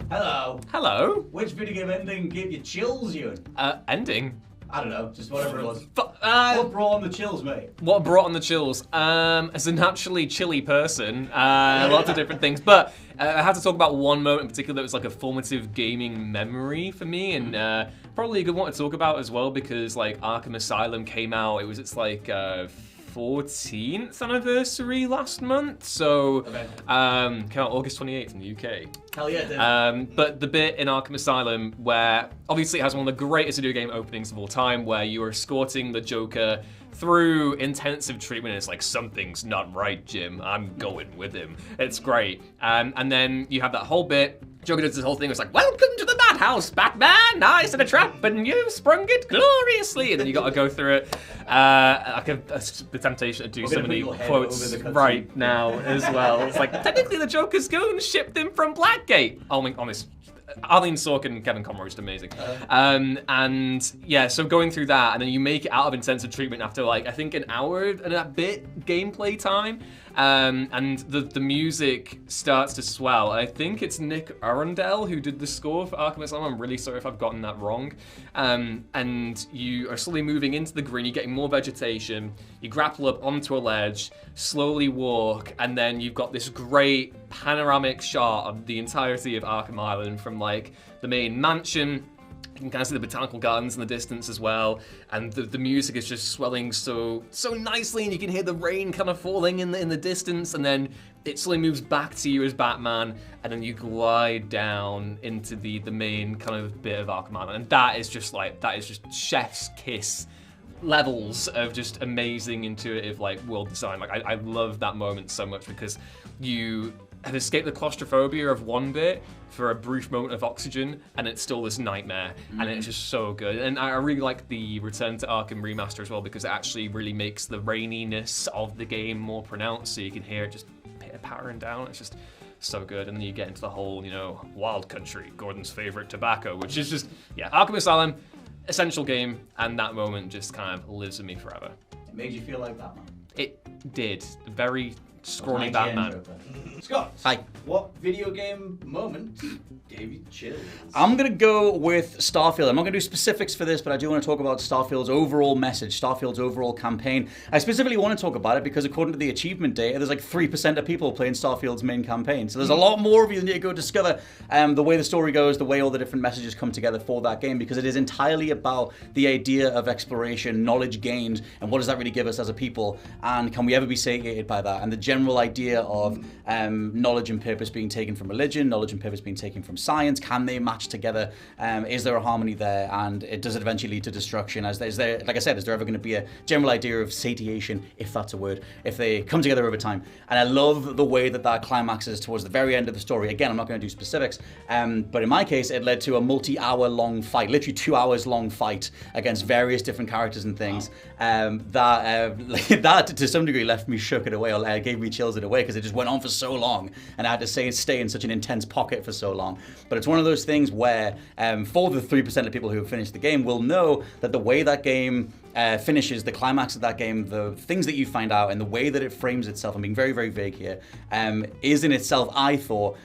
Hello. Hello. Which video game ending gave you chills, Ewan? Ending? I don't know, just whatever it was. What What brought on the chills, mate? What brought on the chills? As a naturally chilly person, lots of different things. But I have to talk about one moment in particular that was like a formative gaming memory for me, and probably a good one to talk about as well because like Arkham Asylum came out. It was its like 14th anniversary last month, so came out August 28th in the UK. Hell yeah, dude. But the bit in Arkham Asylum where obviously it has one of the greatest video game openings of all time, where you are escorting the Joker through intensive treatment. It's like, something's not right, Jim. I'm going with him. It's great. And then you have that whole bit. Joker does this whole thing. It's like, welcome to the madhouse, Batman. I set a trap and you sprung it gloriously. And then you got to go through it. The temptation to do so many quotes right now as well. It's like, technically the Joker's goon shipped him from Blackgate. Honest. Arlene Sorkin and Kevin Conroy is amazing. And yeah, so going through that, and then you make it out of intensive treatment after like, I think an hour and a bit gameplay time. And the music starts to swell. I think it's Nick Arundel who did the score for Arkham Asylum. I'm really sorry if I've gotten that wrong. And you are slowly moving into the green, you're getting more vegetation, you grapple up onto a ledge, slowly walk, and then you've got this great panoramic shot of the entirety of Arkham Island from like the main mansion. You can kind of see the botanical gardens in the distance as well, and the music is just swelling so nicely, and you can hear the rain kind of falling in the distance, and then it slowly moves back to you as Batman, and then you glide down into the main kind of bit of Arkham Island, and that is just chef's kiss levels of just amazing intuitive like world design. Like I love that moment so much because you have escaped the claustrophobia of one bit for a brief moment of oxygen, and it's still this nightmare, and it's just so good. And I really like the Return to Arkham remaster as well because it actually really makes the raininess of the game more pronounced, so you can hear it just pitter-pattering down. It's just so good. And then you get into the whole, Wild Country, Gordon's favorite tobacco, which is just, yeah, Arkham Asylum, essential game, and that moment just kind of lives with me forever. It made you feel like Batman. It did. Very scrawny Batman. Scott, hi. What video game moment gave you chills? I'm going to go with Starfield. I'm not going to do specifics for this, but I do want to talk about Starfield's overall message, Starfield's overall campaign. I specifically want to talk about it because according to the achievement data, there's like 3% of people playing Starfield's main campaign. So there's a lot more of you that need to go discover the way the story goes, the way all the different messages come together for that game, because it is entirely about the idea of exploration, knowledge gained, and what does that really give us as a people, and can we ever be satiated by that? And the general idea of knowledge and purpose being taken from religion, knowledge and purpose being taken from science, can they match together? Is there a harmony there? And does it eventually lead to destruction? Is there, like I said, is there ever going to be a general idea of satiation, if that's a word, if they come together over time? And I love the way that climaxes towards the very end of the story. Again, I'm not going to do specifics, but in my case, it led to a multi-hour long fight, literally 2 hours long fight against various different characters and things. That to some degree left me shook in a way, or gave me chills in a way, because it just went on for so long, and I had to stay in such an intense pocket for so long. But it's one of those things where, for the 3% of people who have finished the game, will know that the way that game finishes, the climax of that game, the things that you find out, and the way that it frames itself, I'm being very, very vague here, is in itself, I thought,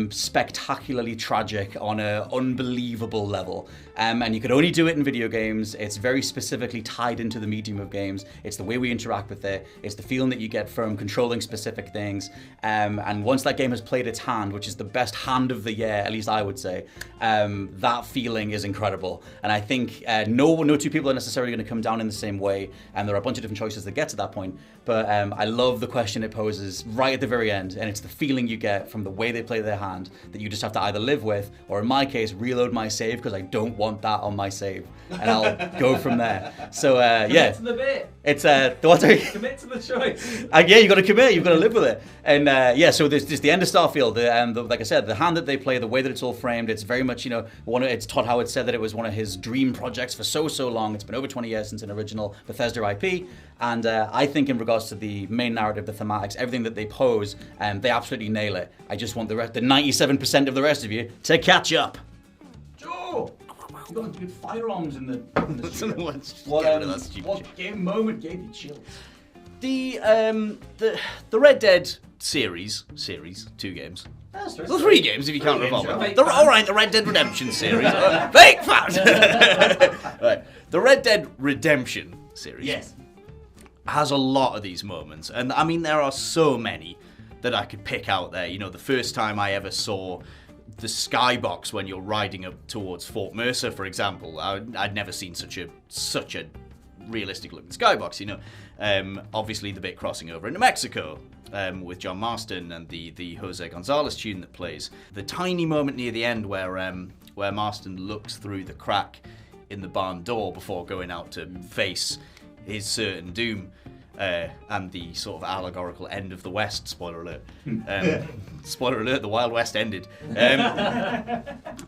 spectacularly tragic on an unbelievable level. And you could only do it in video games. It's very specifically tied into the medium of games. It's the way we interact with it. It's the feeling that you get from controlling specific things. And once that game has played its hand, which is the best hand of the year, at least I would say, that feeling is incredible. And I think no two people are necessarily going to come down in the same way. And there are a bunch of different choices that get to that point. But I love the question it poses right at the very end. And it's the feeling you get from the way they play their hand that you just have to either live with, or in my case, reload my save because I don't want that on my save, and I'll go from there. So yeah, commit to the bit. It's what are you? Commit to the choice. Yeah, you got to commit. You've got to live with it. And yeah, so there's just the end of Starfield. Like I said, the hand that they play, the way that it's all framed, it's very much it's Todd Howard said that it was one of his dream projects for so long. It's been over 20 years since an original Bethesda IP, and I think in regards to the main narrative, the thematics, everything that they pose, they absolutely nail it. I just want the 97% of the rest of you to catch up. Joe, you got good firearms in the studio. What game moment gave you chills? The Red Dead series, 2 games. Well, 3 games if you count Revolver. Fake Alright, the Red Dead Redemption series. Fake fans! Right. The Red Dead Redemption series Yes. has a lot of these moments. And I mean, there are so many that I could pick out there. You know, the first time I ever saw the skybox when you're riding up towards Fort Mercer, for example, I'd never seen such a realistic looking skybox, you know. Obviously the bit crossing over into Mexico with John Marston and the Jose Gonzalez tune that plays. The tiny moment near the end where Marston looks through the crack in the barn door before going out to face his certain doom. And the sort of allegorical end of the West, spoiler alert. Spoiler alert, the Wild West ended.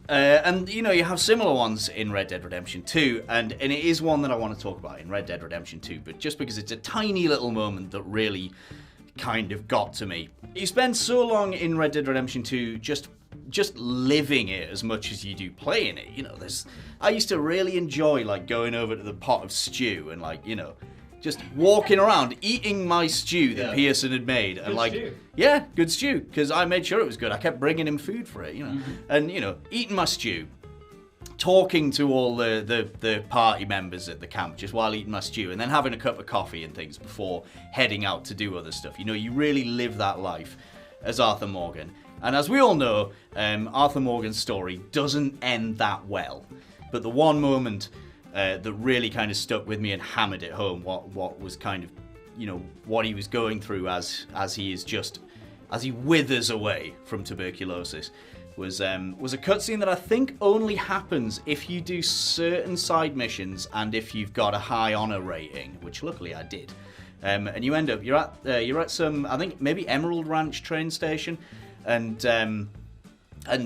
And, you know, you have similar ones in Red Dead Redemption 2, and it is one that I want to talk about in Red Dead Redemption 2, but just because it's a tiny little moment that really kind of got to me. You spend so long in Red Dead Redemption 2 just living it as much as you do playing it. You know, I used to really enjoy, like, going over to the pot of stew and, like, you know, just walking around, eating my stew that Pearson had made. And Good stew. Yeah, good stew, because I made sure it was good. I kept bringing him food for it, you know. And, you know, eating my stew, talking to all the party members at the camp just while eating my stew, and then having a cup of coffee and things before heading out to do other stuff. You know, you really live that life as Arthur Morgan. And as we all know, Arthur Morgan's story doesn't end that well. But the one moment that really kind of stuck with me and hammered it home what was kind of, you know, what he was going through as he withers away from tuberculosis was a cutscene that I think only happens if you do certain side missions and if you've got a high honor rating, which luckily I did. And you end up you're at some, I think maybe Emerald Ranch train station, and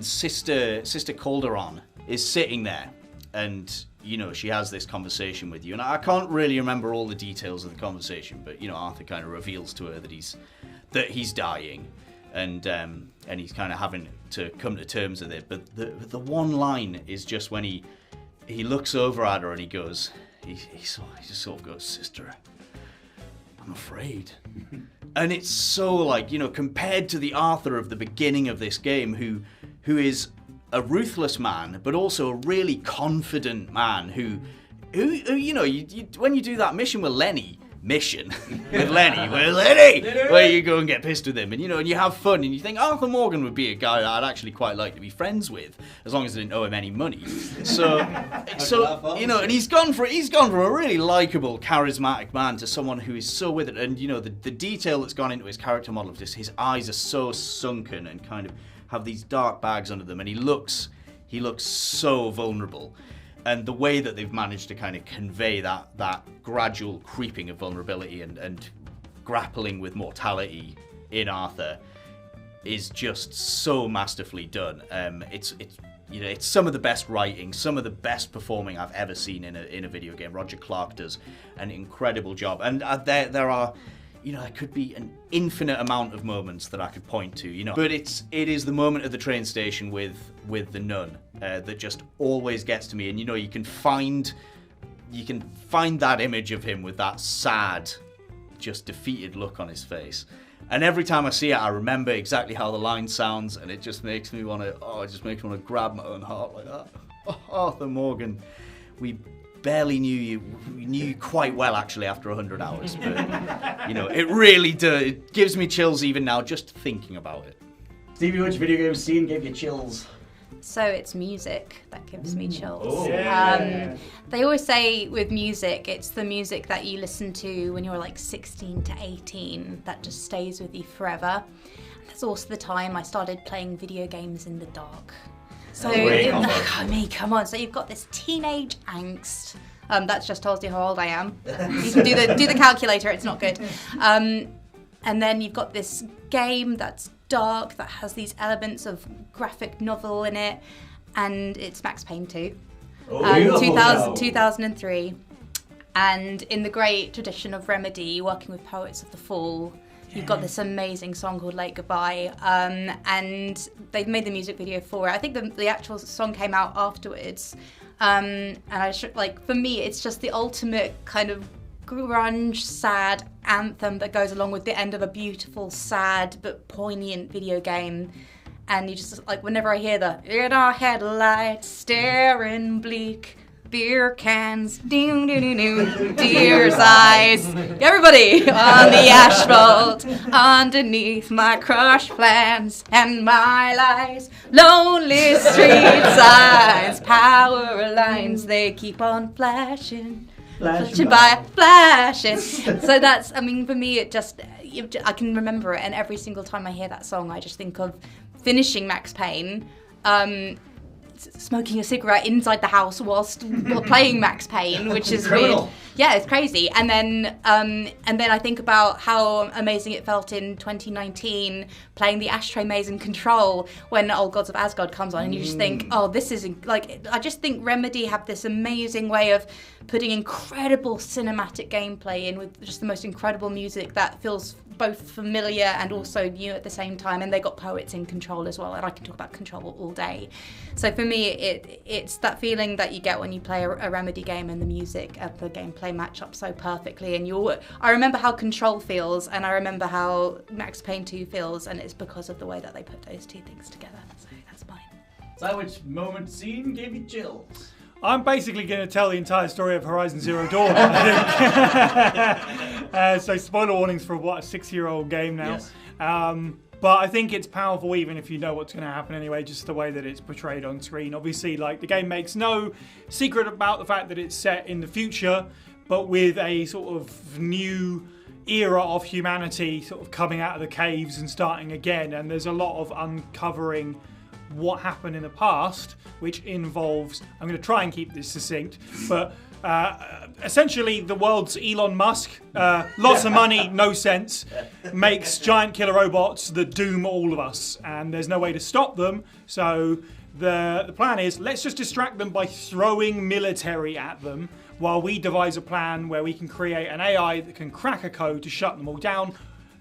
Sister Calderon is sitting there, and you know, she has this conversation with you, and I can't really remember all the details of the conversation, but you know, Arthur kind of reveals to her that he's dying, and he's kind of having to come to terms with it. But the one line is just when he looks over at her and he goes, he just sort of goes, "Sister, I'm afraid." And it's so, like, you know, compared to the Arthur of the beginning of this game, who is a ruthless man, but also a really confident man who you know, when you do that mission with Lenny, where you go and get pissed with him, and you know, and you have fun, and you think Arthur Morgan would be a guy that I'd actually quite like to be friends with, as long as I didn't owe him any money. So you know, and he's gone from a really likable, charismatic man to someone who is so with it, and you know, the detail that's gone into his character model of this, his eyes are so sunken and kind of have these dark bags under them, and he looks so vulnerable. And the way that they've managed to kind of convey that gradual creeping of vulnerability and grappling with mortality in Arthur is just so masterfully done. It's you know, it's some of the best writing, some of the best performing I've ever seen in a video game. Roger Clark does an incredible job, and there are, you know, there could be an infinite amount of moments that I could point to, you know. But it is the moment at the train station with the nun that just always gets to me. And you know, you can find that image of him with that sad, just defeated look on his face. And every time I see it, I remember exactly how the line sounds, and it just makes me want to grab my own heart like that. Oh, Arthur Morgan, we barely knew you. We knew you quite well, actually, after 100 hours. But, you know, it really does. It gives me chills even now just thinking about it. Stevie, which video game scene gave you chills? So it's music that gives me chills. Oh. Yeah. They always say with music, it's the music that you listen to when you're like 16 to 18 that just stays with you forever. And that's also the time I started playing video games in the dark. So, come on. So you've got this teenage angst. That just tells you how old I am. You can do the calculator. It's not good. And then you've got this game that's dark, that has these elements of graphic novel in it, and it's Max Payne 2, 2003. And in the great tradition of Remedy, working with Poets of the Fall, you've got this amazing song called Late Goodbye, and they've made the music video for it. I think the actual song came out afterwards, and for me, it's just the ultimate kind of grunge, sad anthem that goes along with the end of a beautiful, sad but poignant video game. And you just, like, whenever I hear the in our headlights, staring bleak, beer cans, ding ding ding ding, deer's eyes. Everybody on the asphalt, underneath my crushed plans and my lies. Lonely street signs, power lines, they keep on flashing. Flashing by, flashing. So that's, I mean, for me, it just, I can remember it, and every single time I hear that song, I just think of finishing Max Payne, smoking a cigarette inside the house whilst playing Max Payne, which is weird. Yeah, it's crazy. And then I think about how amazing it felt in 2019 playing the Ashtray Maze in Control when Old Gods of Asgard comes on, and you just think, oh, this is like, I just think Remedy have this amazing way of putting incredible cinematic gameplay in with just the most incredible music that feels both familiar and also new at the same time. And they got poets in Control as well, and I can talk about Control all day. So for me, it's that feeling that you get when you play a Remedy game, and the music and the gameplay match up so perfectly. And I remember how Control feels, and I remember how Max Payne 2 feels, and it's because of the way that they put those two things together. So that's mine. So which moment scene gave you chills? I'm basically going to tell the entire story of Horizon Zero Dawn, I think. So spoiler warnings for, what, a 6-year-old game now. Yes. But I think it's powerful even if you know what's going to happen anyway, just the way that it's portrayed on screen. Obviously, like, the game makes no secret about the fact that it's set in the future, but with a sort of new era of humanity sort of coming out of the caves and starting again. And there's a lot of uncovering what happened in the past, which involves, I'm going to try and keep this succinct, but essentially the world's Elon Musk, lots of money, no sense, makes giant killer robots that doom all of us, and there's no way to stop them. So the plan is, let's just distract them by throwing military at them while we devise a plan where we can create an AI that can crack a code to shut them all down.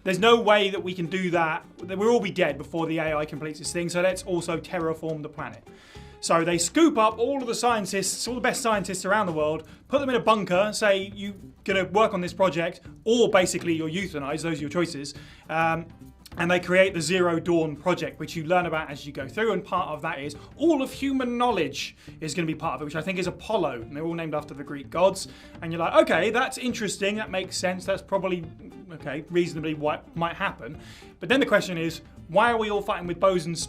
There's no way that we can do that. We'll all be dead before the AI completes this thing, so let's also terraform the planet. So they scoop up all of the scientists, all the best scientists around the world, put them in a bunker, say, you're going to work on this project, or basically you're euthanized, those are your choices. And they create the Zero Dawn project, which you learn about as you go through, and part of that is all of human knowledge is going to be part of it, which I think is Apollo, and they're all named after the Greek gods. And you're like, okay, that's interesting, that makes sense, that's probably, okay, reasonably what might happen. But then the question is, why are we all fighting with bows and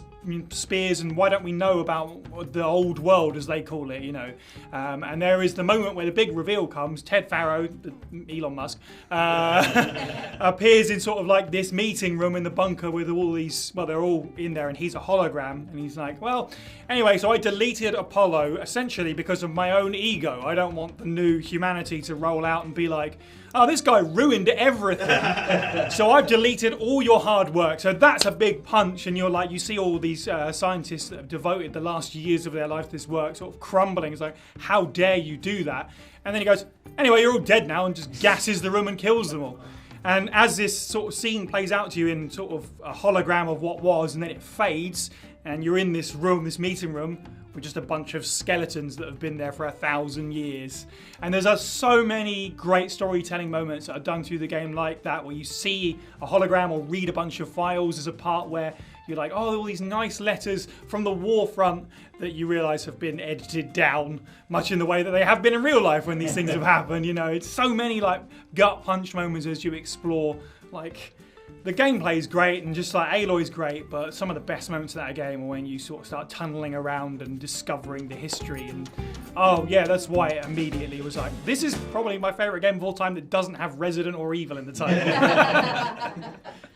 spears, and why don't we know about the old world, as they call it, you know? And there is the moment where the big reveal comes. Ted Farrow, Elon Musk, appears in sort of like this meeting room in the bunker with all these, well, they're all in there, and he's a hologram, and he's like, well, anyway, so I deleted Apollo essentially because of my own ego. I don't want the new humanity to roll out and be like, oh, this guy ruined everything. So I've deleted all your hard work. So that's a big punch, and you're like, you see all these scientists that have devoted the last years of their life to this work sort of crumbling. It's like, how dare you do that? And then he goes, anyway, you're all dead now, and just gasses the room and kills them all. And as this sort of scene plays out to you in sort of a hologram of what was, and then it fades, and you're in this room, this meeting room, with just a bunch of skeletons that have been there for 1,000 years. And there's so many great storytelling moments that are done through the game like that, where you see a hologram or read a bunch of files. There's a part where you're like, oh, all these nice letters from the war front that you realise have been edited down, much in the way that they have been in real life when these things have happened. You know, it's so many like gut punch moments as you explore. Like, the gameplay is great, and just like Aloy's great, but some of the best moments of that game are when you sort of start tunneling around and discovering the history. And oh yeah, that's why it immediately was like, this is probably my favourite game of all time that doesn't have Resident or Evil in the title.